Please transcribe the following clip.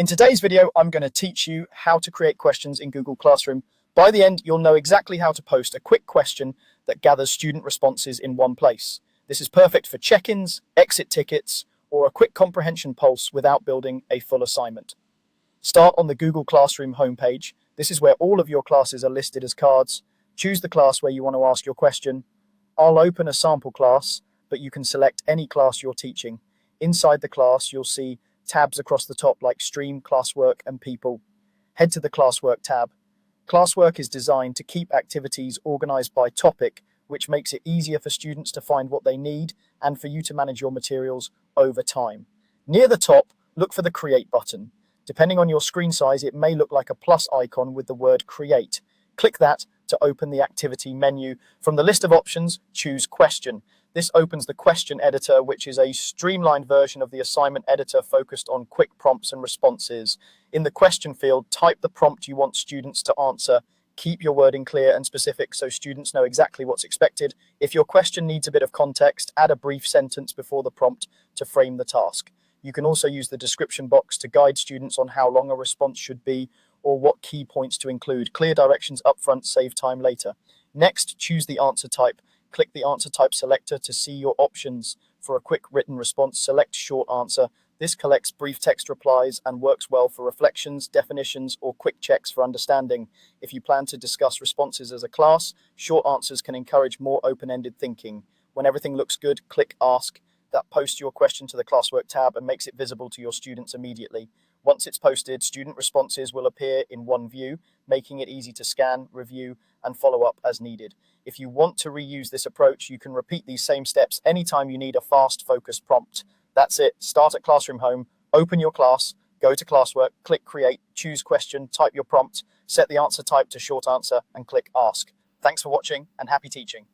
In today's video, I'm going to teach you how to create questions in Google Classroom. By the end, you'll know exactly how to post a quick question that gathers student responses in one place. This is perfect for check-ins, exit tickets, or a quick comprehension pulse without building a full assignment. Start on the Google Classroom homepage. This is where all of your classes are listed as cards. Choose the class where you want to ask your question. I'll open a sample class, but you can select any class you're teaching. Inside the class, you'll see tabs across the top like Stream, Classwork, and People. Head to the Classwork tab. Classwork is designed to keep activities organized by topic, which makes it easier for students to find what they need and for you to manage your materials over time. Near the top, look for the Create button. Depending on your screen size, it may look like a plus icon with the word Create. Click that to open the activity menu. From the list of options, choose Question. This opens the question editor, which is a streamlined version of the assignment editor focused on quick prompts and responses. In the question field, type the prompt you want students to answer. Keep your wording clear and specific so students know exactly what's expected. If your question needs a bit of context, add a brief sentence before the prompt to frame the task. You can also use the description box to guide students on how long a response should be or what key points to include. Clear directions up front save time later. Next, choose the answer type. Click the answer type selector to see your options. For a quick written response, select short answer. This collects brief text replies and works well for reflections, definitions, or quick checks for understanding. If you plan to discuss responses as a class, short answers can encourage more open-ended thinking. When everything looks good, click Ask. That posts your question to the Classwork tab and makes it visible to your students immediately. Once it's posted, student responses will appear in one view, making it easy to scan, review, and follow up as needed. If you want to reuse this approach, you can repeat these same steps anytime you need a fast, focused prompt. That's it. Start at Classroom Home, open your class, go to Classwork, click Create, choose Question, type your prompt, set the answer type to Short Answer, and click Ask. Thanks for watching and happy teaching.